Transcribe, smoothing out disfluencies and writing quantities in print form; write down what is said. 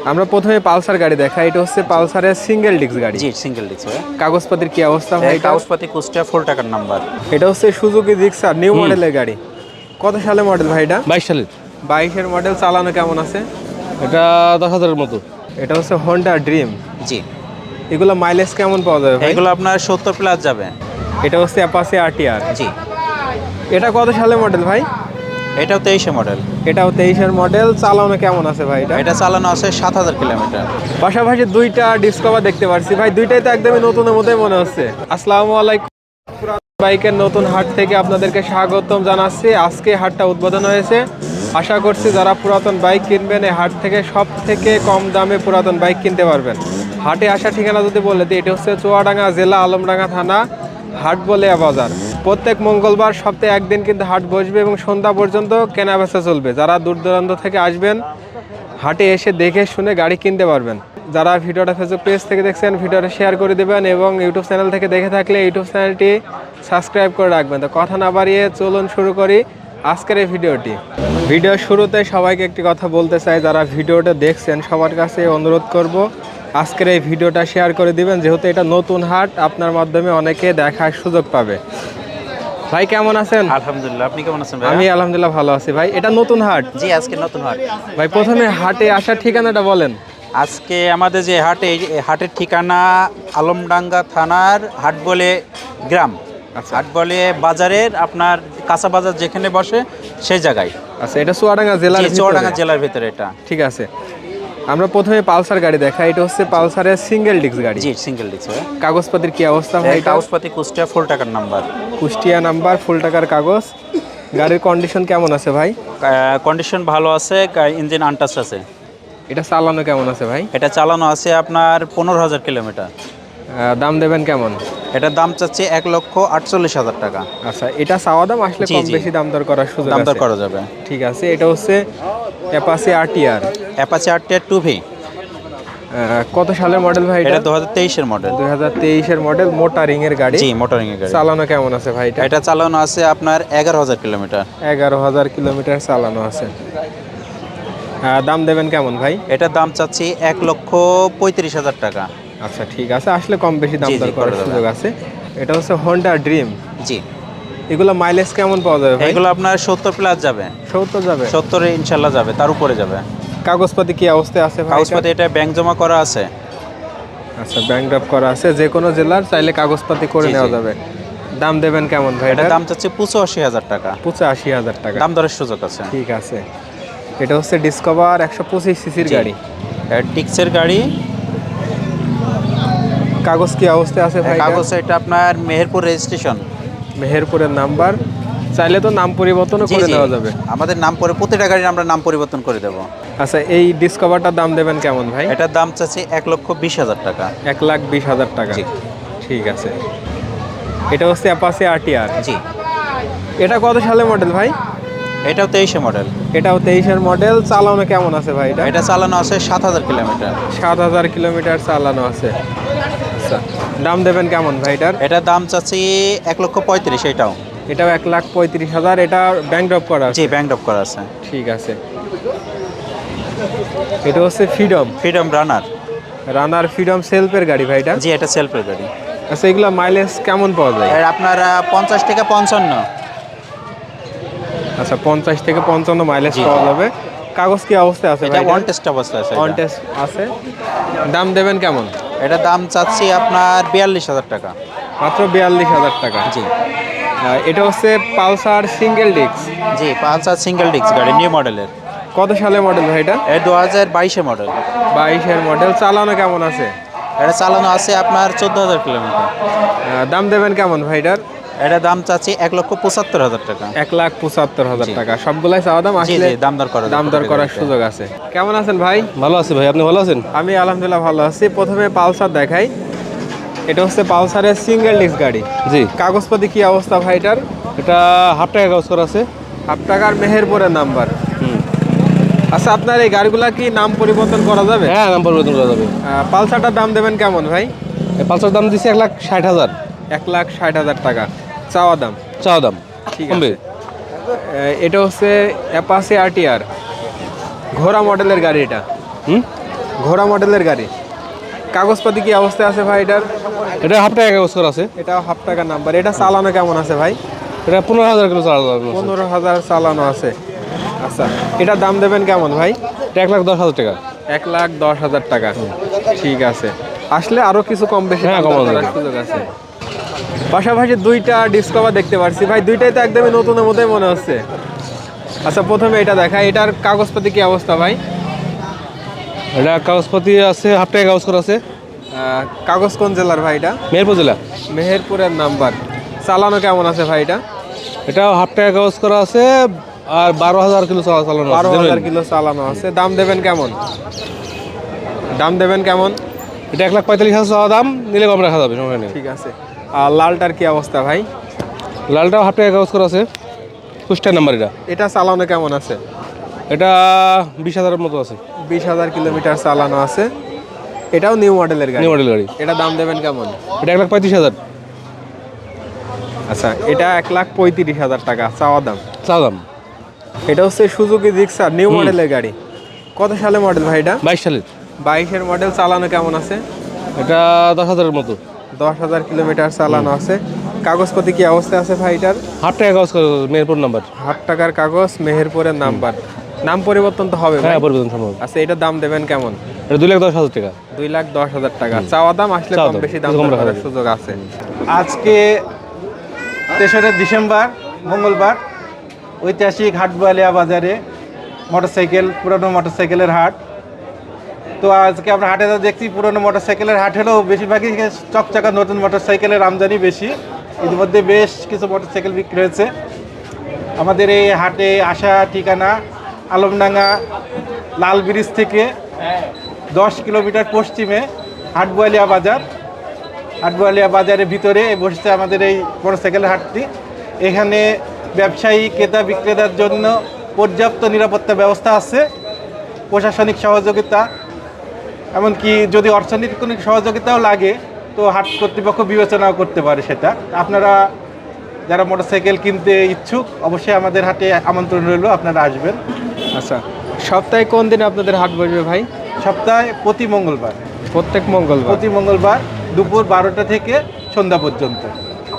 আমরা প্রথমে পালসার গাড়ি দেখাই। এটা হচ্ছে পালসারের সিঙ্গেল ডিস্ক গাড়ি। জি সিঙ্গেল ডিস্ক ভাই। কাগজপাতির কি অবস্থা ভাই? এটা কাগজপাতি কুষ্টিয়া ফুল টাকার নাম্বার। এটা হচ্ছে সুজুকি জিক্সার নিউ মডেলের গাড়ি। কত সালে মডেল ভাই এটা? 22 সালের। 22-এর মডেল। চালানো কেমন আছে? এটা 10,000-এর মতো। এটা হচ্ছে হোন্ডা ড্রিম। জি এগুলো মাইলেজ কেমন পাওয়া যাবে ভাই? এগুলো আপনার 70 প্লাস যাবে। এটা হচ্ছে অ্যাপাচি আরটিআর। জি এটা কত সালে মডেল ভাই? এটাও 23 মডেল। এটাও 23-এর মডেল। চালানো কেমন আছে ভাই এটা? এটা চালানো আছে 7000 কিলোমিটার। পাশাপাশি দুইটা ডিসকভার দেখতে পাচ্ছি ভাই, দুইটাই তো একদমই নতুনের মতোই মনে হচ্ছে। আসসালামু আলাইকুম। বাইকের নতুন হাট থেকে আপনাদেরকে স্বাগতম জানাচ্ছি। আজকে হাটটা উদ্বোধন হয়েছে। আশা করছি যারা পুরাতন বাইক কিনবেন এই হাট থেকে সব থেকে কম দামে পুরাতন বাইক কিনতে পারবেন। হাটে আসার ঠিকানা যদি বলে দিই, এটা হচ্ছে চুয়াডাঙ্গা জেলা, আলমডাঙ্গা থানা, হাটবলিয়া বাজার। প্রত্যেক মঙ্গলবার সপ্তাহে একদিন কিন্তু হাট বসবে এবং সন্ধ্যা পর্যন্ত কেনাবেচা চলবে। যারা দূর দূরান্ত থেকে আসবেন হাটে এসে দেখে শুনে গাড়ি কিনতে পারবেন। যারা ভিডিওটা ফেসবুক পেজ থেকে দেখছেন ভিডিওটা শেয়ার করে দেবেন এবং ইউটিউব চ্যানেল থেকে দেখে থাকলে ইউটিউব চ্যানেলটি সাবস্ক্রাইব করে রাখবেন। তো কথা না বাড়িয়ে চলুন শুরু করি আজকের এই ভিডিওটি। ভিডিওর শুরুতে সবাইকে একটি কথা বলতে চাই, যারা ভিডিওটা দেখছেন সবার কাছে অনুরোধ করব আজকের এই ভিডিওটা শেয়ার করে দিবেন, যেহেতু এটা নতুন হাট, আপনার মাধ্যমে অনেকে দেখার সুযোগ পাবে। ভাই কেমন আছেন? আলহামদুলিল্লাহ, আপনি কেমন আছেন ভাই? আমি আলহামদুলিল্লাহ ভালো আছি। ভাই এটা নতুন হাট? জি আজকে নতুন হাট। ভাই প্রথমে হাটে আসার ঠিকানাটা বলেন। আজকে আমাদের যে হাটে, এই হাটের ঠিকানা আলমডাঙ্গা থানার হাটবলে গ্রাম। আচ্ছা। হাটবলে বাজারের আপনার কাঁচা বাজার যেখানে বসে সেই জায়গায়। আচ্ছা, এটা চুয়াডাঙ্গা জেলার ভিতরে? চুয়াডাঙ্গা জেলার ভিতরে এটা। ঠিক আছে। আমরা প্রথমে পালসার গাড়ি দেখাই। এটা হচ্ছে পালসারের সিঙ্গেল ডিস্ক গাড়ি। জি সিঙ্গেল ডিস্ক ভাই। কাগজপাতির কি অবস্থা ভাই? এটা কাগজপাতি কুষ্টিয়া ফুল টাকার নাম্বার। কুষ্টিয়া নাম্বার, ফুল টাকার কাগজ। গাড়ির কন্ডিশন কেমন আছে ভাই? কন্ডিশন ভালো আছে, ইঞ্জিন আনটাচ আছে। এটা চালানো কেমন আছে ভাই? এটা চালানো আছে আপনার 15,000 কিলোমিটার। দাম দেবেন কেমন? এটার দাম চাচ্ছে 1,48,000 টাকা। আচ্ছা, এটা চাওয়া দাম, আসলে জি, কম জি। বেশি দাম দর করার সুযোগ দাম দর আছে? করা যাবে। ঠিক আছে। এটা হচ্ছে Apache RTR. Apache RTR 2V। কত সালের মডেল ভাই এটা এটা? 2023-এর মডেল। 2023-এর মডেল, মোটরিং এর গাড়ি। জি মোটরিং এর গাড়ি। চালানো কেমন আছে ভাই এটা? এটা চালানো আছে আপনার 11,000 কিলোমিটার। 11,000 কিলোমিটার চালানো আছে। দাম দেবেন কেমন ভাই? এটার দাম চাচ্ছি 1,35,000 টাকা। আচ্ছা ঠিক আছে, আসলে কম বেশি দাম জি, দর জি, করার করা যাবে। সুযোগ আছে। এটা হচ্ছে হোন্ডা ড্রিম। জি এগুলো মাইলেজ কেমন পাওয়া যাবে ভাই? এগুলো আপনার 70 প্লাস যাবে। 70 যাবে? 70-এ ইনশাল্লাহ যাবে, তার উপরে যাবে। কাগজপাতি কি অবস্থায় আছে ভাই? কাগজপাতি এটা ব্যাংক জমা করা আছে। আচ্ছা, ব্যাংক ড্রাফট করা আছে। যে কোনো জেলার চাইলে কাগজপাতি করে জি, জি। নেওয়া যাবে। দাম দেবেন কেমন ভাই? এটার দাম চাচ্ছে 85,000 টাকা। 85,000 টাকা। দাম দরের সুযোগ আছে। ঠিক আছে। এটা হচ্ছে ডিসকভার 125 সিসির জি। গাড়ি। টিক্সের গাড়ি। কাগজ কি অবস্থায় আছে ভাই? কাগজ এটা আপনার মেহেরপুর রেজিস্ট্রেশন। মেহেরপুরের নাম্বার। চাইলে তো নাম পরিবর্তনও জি, করে জি। নেওয়া যাবে। আমাদের নাম পরে প্রতিটা গাড়ির আমরা নাম পরিবর্তন করে দেব। আচ্ছা, এই ডিসকভারটার দাম দেবেন কেমন ভাই? এটার দাম চাচ্ছি 1,20,000 টাকা। 1,20,000 টাকা। জি। ঠিক আছে। এটা হচ্ছে অ্যাপাচি আরটিআর। জি এটা কত সালে মডেল ভাই? এটাও 23-এ মডেল। এটাও 23-এর মডেল। চালানো কেমন আছে ভাই এটা? এটা চালানো আছে 7,000 কিলোমিটার। 7,000 কিলোমিটার চালানো আছে। আচ্ছা, দাম দেবেন কেমন ভাই এটার? এটার দাম চাচ্ছি 1,35,000 এটাও। এটাও 1,35,000। এটা ব্যাংক ড্রপ করা আছে? জি ব্যাংক ড্রপ করা আছে। ঠিক আছে। এটা হচ্ছে ফ্রিডম। ফ্রিডম রানার। রানার ফ্রিডম সেলফের গাড়ি ভাই এটা? জি এটা সেলফের গাড়ি। আচ্ছা, এগুলো মাইলেজ কেমন পাওয়া যায়? এর আপনার 50 থেকে 55। আচ্ছা, 50 থেকে 55 মাইলেজ জি, পাওয়া জি। যাবে। কাগজ কি অবস্থায় আছে এটা ভাই? ওয়ান টেস্ট অবস্থায় আছে। অন টেস্ট আছে। দাম দেবেন কেমন? এটার দাম চাচ্ছি আপনার 42,000 টাকা। মাত্র 42,000 টাকা। জি এটা হচ্ছে পালসার সিঙ্গেল ডিস্ক। জি 5 সিঙ্গেল ডিস্ক গাড়ি, নিউ মডেলের। কত সালে মডেল ভাই এটা? 2022-এ মডেল। 22-এর মডেল। চালানো কেমন আছে? এটা চালানো আছে আপনার 14,000 কিলোমিটার। দাম দেবেন কেমন ভাই এটার? এটার দাম চাচ্ছি 1,75,000 টাকা। 1,75,000 জি। টাকা। সবগুলাই চাওয়া দাম, জি আসলে জি দাম দর করা যাবে। দাম দর করার সুযোগ আছে। কেমন আছেন ভাই? ভালো আছে ভাই, আপনি ভালো আছেন? আমি আলহামদুলিল্লাহ ভালো আছি। প্রথমে পালসার দেখাই। এটা হচ্ছে পালসারের সিঙ্গেল ডিস্ক গাড়ি। জি। কাগজপাতি কি অবস্থা ভাই এটার? এটা হাফ টাকা কাগজ করা আছে। হাফ টাকার মেহেরপুরের নাম্বার। হুম। আচ্ছা, আপনার এই গাড়িগুলা কি নাম পরিবর্তন করা যাবে? হ্যাঁ, নাম পরিবর্তন করা যাবে। পালসারটার দাম দেবেন কেমন ভাই? এই পালসার দাম দিচ্ছি 1,60,000। 1,60,000 টাকা চাওয়া দাম। চাওয়া দাম ঠিক কমবে। আছে। এটা হচ্ছে অ্যাপাচি আরটিআর, ঘোড়া মডেলের গাড়ি এটা। হুম। ঘোড়া মডেলের গাড়ি। কাগজপাতি কি অবস্থায় আছে ভাই এটার? এটা হাফ টাকা কাগজ করা আছে। এটা হাফ টাকার নাম্বার। এটা চালানো কেমন আছে ভাই? এটা 15,000 কিলো চালানো আছে। 15,000 চালানো আছে। আচ্ছা, এটার দাম দেবেন কেমন ভাই? এটা 1,10,000 টাকা। 1,10,000 টাকা। ঠিক আছে, আসলে আরো কিছু কম বেশি হ্যাঁ, দাম কমানো করার যাবে। সুযোগ আছে। পাশাপাশি দুইটা ডিসকভার দেখতে পাচ্ছি ভাই, দুইটাই তো একদমই নতুনের মতোই মনে হচ্ছে। আচ্ছা, প্রথমে এটা দেখা, এটার কাগজপাতি কি অবস্থা ভাই? এটা কাগজপাতি আছে, হাফ টাকা কাগজ করা আছে। কাগজ কোন জেলার ভাই এটা? মেহেরপুর জেলা। মেহেরপুরের নাম্বার। চালানো কেমন আছে ভাই এটা? এটা হাফ টাকা কাগজ করা আছে আর 12,000 কিলো চালানো আছে। 12,000 কিলো চালানো আছে। দাম দেবেন কেমন? দাম দেবেন কেমন? এটা 1,45,000 চাওয়া দাম, নিলে কম রাখা যাবে, সময় নেই। ঠিক আছে। আর লালটার কি অবস্থা ভাই? লালটাও হাফ টাকা কাগজ করা আছে, কুষ্টিয়া নাম্বার এটা। এটা চালানো কেমন আছে? এটা 20,000-এর মতো আছে। 20,000 কিলোমিটার চালানো আছে। এটাও নিউ মডেলের গাড়ি। নিউ মডেল গাড়ি। এটা দাম দেবেন কেমন? এটা 1,35,000 আচ্ছা, এটা 1,35,000 টাকা চাওয়া দাম। চাওয়া দাম। এটা হচ্ছে সুজুকি জিক্সার নিউ মডেলের গাড়ি। কত সালে মডেল ভাই এটা? 22 সালের। 22-এর মডেল। চালানো কেমন আছে? এটা 10,000-এর মতো। 10,000 কিলোমিটার চালানো আছে। কাগজপাতি কি অবস্থায় আছে ভাই এটার? হাফ টাকা কাগজ করা, মেহেরপুর নাম্বার। হাফ টাকার কাগজ, মেহেরপুরের নাম্বার। নাম পরিবর্তন তো হবে ভাই? হ্যাঁ, পরিবর্তন সম্ভব। আচ্ছা, এটার দাম দেবেন কেমন? এটা 2,10,000 টাকা। 2,10,000 টাকা চাওয়া দাম। আসলে চাওয়া কম দাম, বেশি দাম কিছু কম রাখা করার যাবে। সুযোগ আছে। আজকে 3রা ডিসেম্বর মঙ্গলবার ঐতিহাসিক হাটবালিয়া বাজারে মোটরসাইকেল, পুরনো মোটরসাইকেলের হাট। তো আজকে আমরা হাটে যা দেখছি, পুরনো মোটরসাইকেলের হাট হলেও বেশিরভাগই চকচকা নতুন মোটরসাইকেলের আমদানি বেশি। ইতিমধ্যে বেশ কিছু মোটরসাইকেল বিক্রি হয়েছে। আমাদের এই হাটে আসা ঠিকানা আলমডাঙ্গা লাল ব্রিজ থেকে 10 কিলোমিটার পশ্চিমে হাটবালিয়া বাজার। হাটবালিয়া বাজারের ভিতরে বসছে আমাদের এই মোটরসাইকেলের হাটটি। এখানে ব্যবসায়ী, ক্রেতা বিক্রেতার জন্য পর্যাপ্ত নিরাপত্তা ব্যবস্থা আছে, প্রশাসনিক সহযোগিতা, এমনকি যদি অর্থনৈতিক কোনো সহযোগিতাও লাগে তো হাট কর্তৃপক্ষ বিবেচনাও করতে পারে সেটা। আপনারা যারা মোটরসাইকেল কিনতে ইচ্ছুক অবশ্যই আমাদের হাটে আমন্ত্রণ রইল, আপনারা আসবেন। আচ্ছা, সপ্তাহে কোন দিন আপনাদের হাট বসবে ভাই? সপ্তাহে প্রতি মঙ্গলবার। প্রত্যেক মঙ্গলবার। প্রতি মঙ্গলবার দুপুর 12টা থেকে সন্ধ্যা পর্যন্ত।